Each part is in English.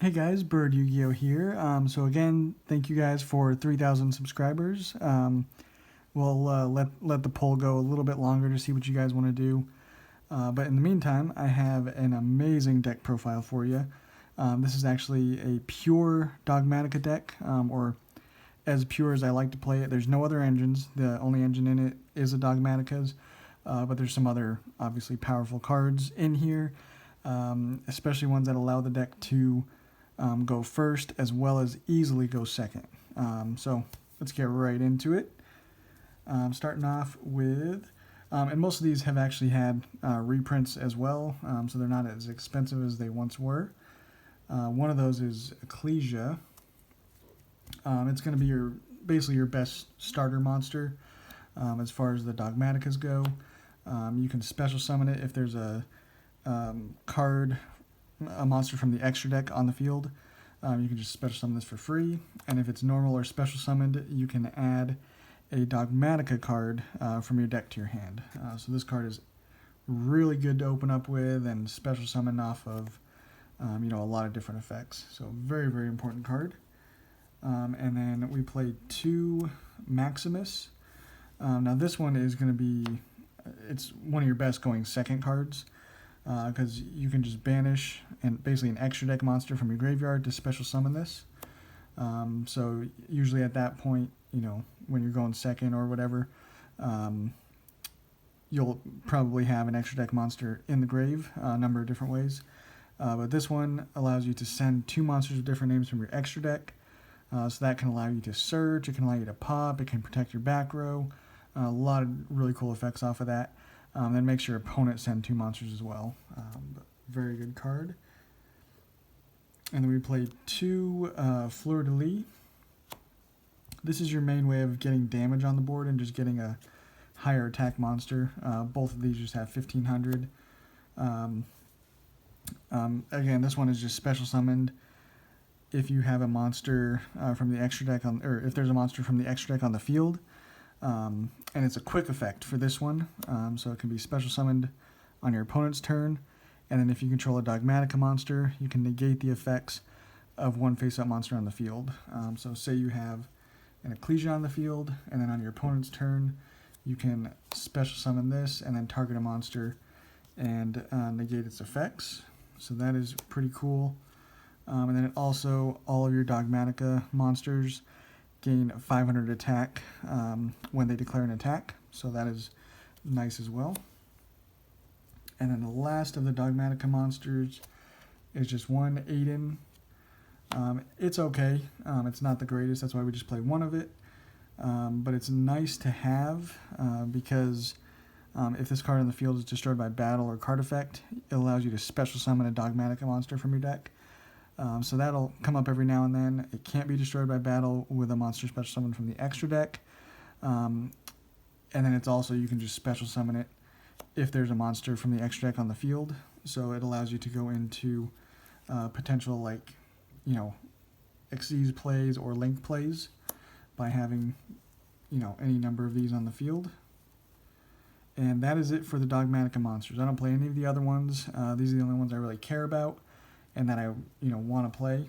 Hey guys, Bird Yu-Gi-Oh here. So again, thank you guys for 3,000 subscribers. We'll let the poll go a little bit longer to see what you guys want to do. But in the meantime, I have an amazing deck profile for you. This is actually a pure Dogmatika deck, or as pure as I like to play it. There's no other engines. The only engine in it is a Dogmatika's, but there's some other obviously powerful cards in here, especially ones that allow the deck to go first as well as easily go second. So let's get right into it. Starting off with, and most of these have actually had reprints as well, so they're not as expensive as they once were. One of those is Ecclesia. It's going to be basically your best starter monster as far as the Dogmatikas go. You can special summon it if there's a monster from the extra deck on the field. You can just special summon this for free, and if it's normal or special summoned, you can add a Dogmatika card from your deck to your hand. So this card is really good to open up with and special summon off of a lot of different effects. So very, very important card. And then we played 2 Maximus. Now this one is going to be, it's one of your best going second cards, because you can just banish and basically an extra deck monster from your graveyard to special summon this. So usually at that point, when you're going second or whatever, you'll probably have an extra deck monster in the grave a number of different ways. But this one allows you to send 2 monsters with different names from your extra deck. So that can allow you to search, it can allow you to pop, it can protect your back row. A lot of really cool effects off of that. Then makes your opponent send 2 monsters as well. Very good card. And then we played 2 Fleur de Lis. This is your main way of getting damage on the board and just getting a higher attack monster. Both of these just have 1,500. Again, this one is just special summoned if you have a monster from the extra deck or if there's a monster from the extra deck on the field. And it's a quick effect for this one, so it can be special summoned on your opponent's turn, and then if you control a Dogmatika monster, you can negate the effects of one face-up monster on the field. So say you have an Ecclesia on the field, and then on your opponent's turn, you can special summon this, and then target a monster and negate its effects. So that is pretty cool. And then it also, all of your Dogmatika monsters gain 500 attack when they declare an attack, so that is nice as well. And then the last of the Dogmatika monsters is just one Aiden. It's okay, it's not the greatest, that's why we just play one of it, but it's nice to have because if this card on the field is destroyed by battle or card effect, it allows you to special summon a Dogmatika monster from your deck. So that'll come up every now and then. It can't be destroyed by battle with a monster special summon from the extra deck. And then it's also, you can just special summon it if there's a monster from the extra deck on the field. So it allows you to go into potential Xyz plays or Link plays by having any number of these on the field. And that is it for the Dogmatika monsters. I don't play any of the other ones. These are the only ones I really care about and that I want to play.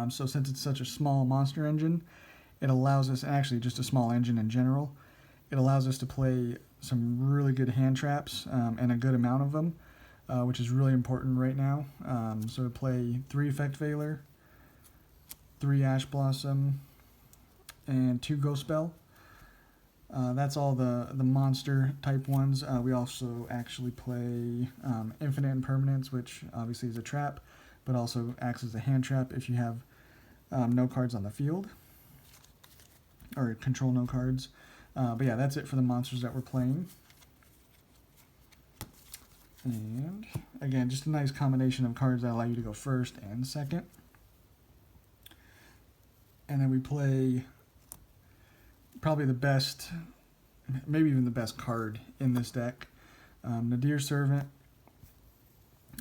So since it's such a small monster engine, it allows us, actually just a small engine in general, it allows us to play some really good hand traps and a good amount of them, which is really important right now. So to play 3 Effect Veiler, 3 Ash Blossom, and 2 Ghost Spell. That's all the monster type ones. We also actually play Infinite Impermanence, which obviously is a trap, but also acts as a hand trap if you have no cards on the field, or control no cards. But yeah, that's it for the monsters that we're playing. And again, just a nice combination of cards that allow you to go first and second. And then we play probably the best, maybe even the best card in this deck, Nadir Servant.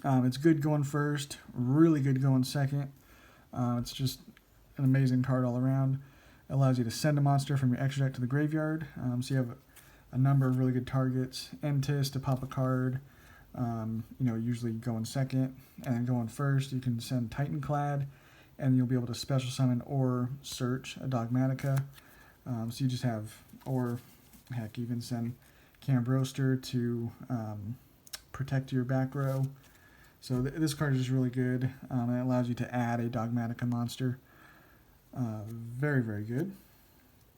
It's good going first, really good going second. It's just an amazing card all around. It allows you to send a monster from your extra deck to the graveyard. So you have a number of really good targets. Entis to pop a card, Usually going second, and then going first, you can send Titanclad, and you'll be able to special summon or search a Dogmatika. So you just have, or heck, even send Cambroster to protect your back row. So this card is really good. It allows you to add a Dogmatika monster. Very, very good.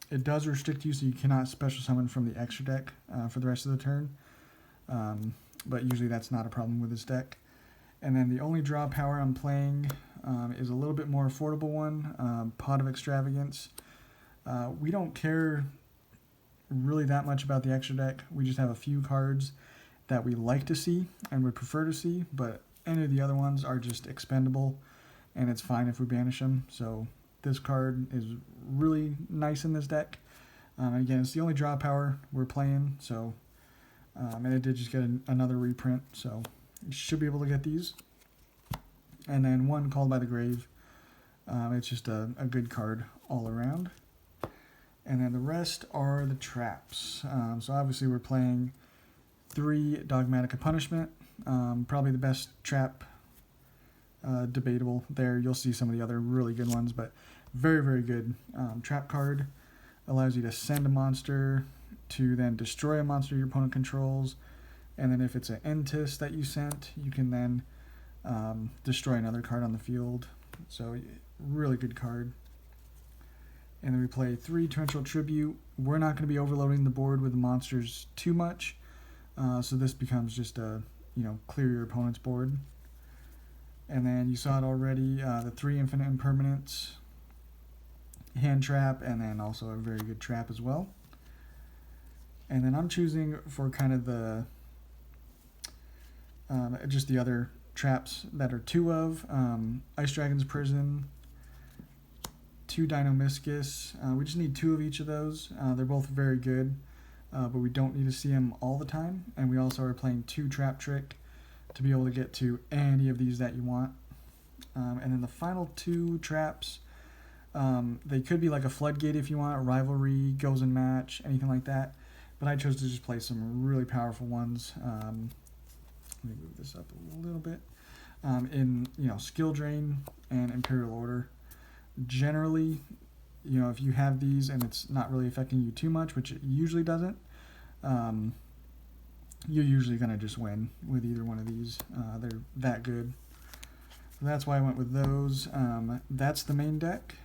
It does restrict you, so you cannot special summon from the extra deck for the rest of the turn. But usually that's not a problem with this deck. And then the only draw power I'm playing is a little bit more affordable one, Pot of Extravagance. We don't care really that much about the extra deck. We just have a few cards that we like to see and would prefer to see, but any of the other ones are just expendable, and it's fine if we banish them. So this card is really nice in this deck. Again, it's the only draw power we're playing, so and it did just get another reprint, so you should be able to get these. And then one Called by the Grave. It's just a good card all around. And then the rest are the traps. So obviously we're playing 3 Dogmatika Punishment. Probably the best trap, debatable there. You'll see some of the other really good ones, but very, very good trap card. Allows you to send a monster to then destroy a monster your opponent controls, and then if it's an Entis that you sent, you can then destroy another card on the field. So really good card. And then we play 3 Torrential Tribute. We're not going to be overloading the board with the monsters too much, so this becomes just a clear your opponent's board. And then you saw it already, the 3 Infinite Impermanents, hand trap, and then also a very good trap as well. And then I'm choosing for kind of the just the other traps that are 2 of Ice Dragon's Prison, 2 Dino-Miscus. We just need 2 of each of those. They're both very good, but we don't need to see them all the time. And we also are playing 2 Trap Trick to be able to get to any of these that you want. And then the final 2 traps, they could be like a Floodgate if you want, Rivalry, Goes and Match, anything like that. But I chose to just play some really powerful ones. Let me move this up a little bit. In Skill Drain and Imperial Order. Generally, if you have these and it's not really affecting you too much, which it usually doesn't, you're usually going to just win with either one of these. They're that good. So that's why I went with those. That's the main deck.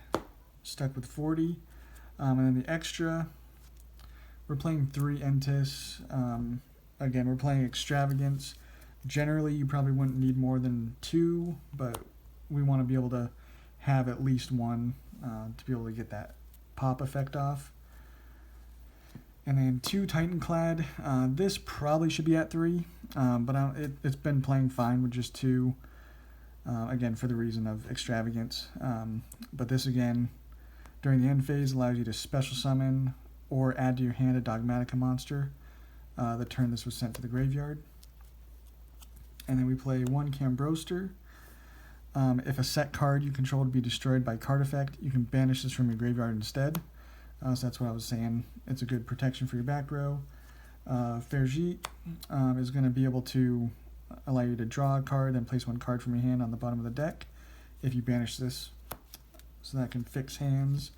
Stuck with 40. And then the extra, we're playing 3 Entis. Again, we're playing Extravagance. Generally, you probably wouldn't need more than 2, but we want to be able to have at least 1 to be able to get that pop effect off. And then 2 Titanclad. This probably should be at 3, but it's been playing fine with just 2. Again, for the reason of Extravagance. But this, again, during the end phase, allows you to special summon or add to your hand a Dogmatika monster the turn this was sent to the graveyard. And then we play 1 Cambroster. If a set card you control to be destroyed by card effect, you can banish this from your graveyard instead. So that's what I was saying. It's a good protection for your back row. Ferjit is going to be able to allow you to draw a card and place 1 card from your hand on the bottom of the deck if you banish this. So that can fix hands.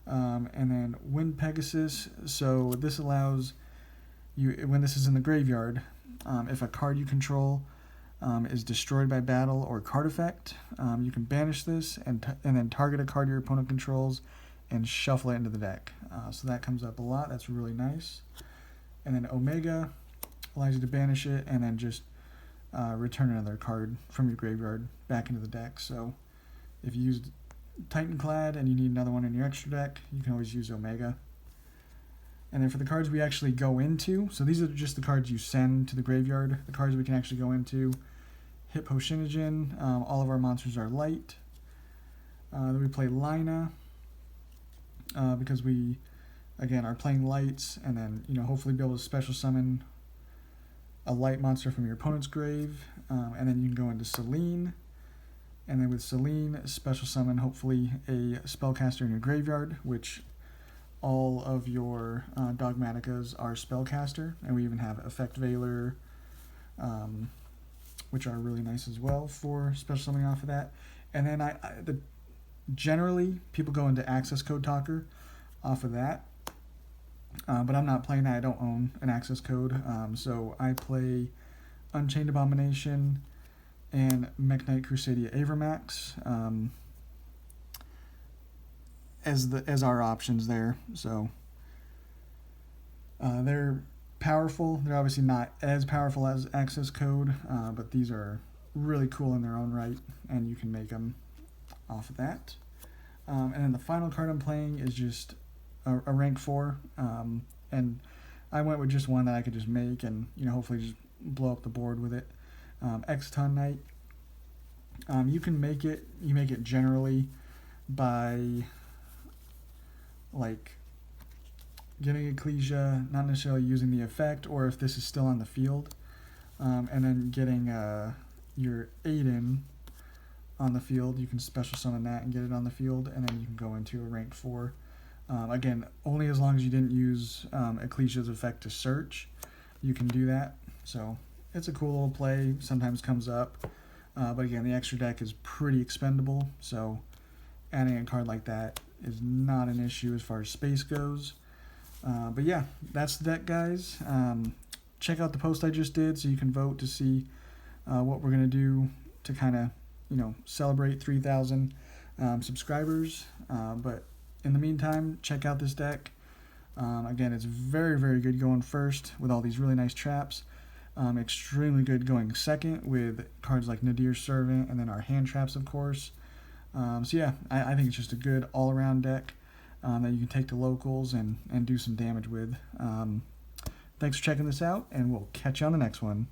And then Wind Pegasus. So this allows you, when this is in the graveyard, if a card you control is destroyed by battle or card effect, you can banish this and then target a card your opponent controls and shuffle it into the deck. So that comes up a lot. That's really nice. And then Omega allows you to banish it and then just return another card from your graveyard back into the deck. So if you used Titanclad and you need another one in your extra deck, you can always use Omega. And then for the cards we actually go into, so these are just the cards you send to the graveyard. The cards we can actually go into: Hippo Shinogen. All of our monsters are light. Then we play Lina because we, again, are playing lights, and then hopefully be able to special summon a light monster from your opponent's grave. And then you can go into Selene. And then with Selene, special summon hopefully a spellcaster in your graveyard, which all of your Dogmatikas are spellcaster, and we even have Effect Veiler, which are really nice as well for special summoning off of that. And then generally people go into access code talker off of that, but I'm not playing that. I don't own an access code, so I play Unchained Abomination and Mech Knight Crusadia Avermax as our options there. So they're powerful. They're obviously not as powerful as access code, but these are really cool in their own right, and you can make them off of that. And then the final card I'm playing is just a rank 4, and I went with just one that I could just make and hopefully just blow up the board with it. Exton Knight. You make it generally by like getting Ecclesia, not necessarily using the effect, or if this is still on the field, and then getting your Aiden on the field. You can special summon that and get it on the field, and then you can go into a rank 4. Again, only as long as you didn't use Ecclesia's effect to search, you can do that. So it's a cool little play, sometimes comes up. But again, the extra deck is pretty expendable, so adding a card like that is not an issue as far as space goes. But yeah, that's the deck, guys. Check out the post I just did so you can vote to see what we're going to do to kind of, celebrate 3,000 subscribers. But in the meantime, check out this deck. Again, it's very, very good going first with all these really nice traps. Extremely good going second with cards like Nadir's Servant and then our hand traps, of course. So yeah, I think it's just a good all-around deck that you can take to locals and do some damage with. Thanks for checking this out, and we'll catch you on the next one.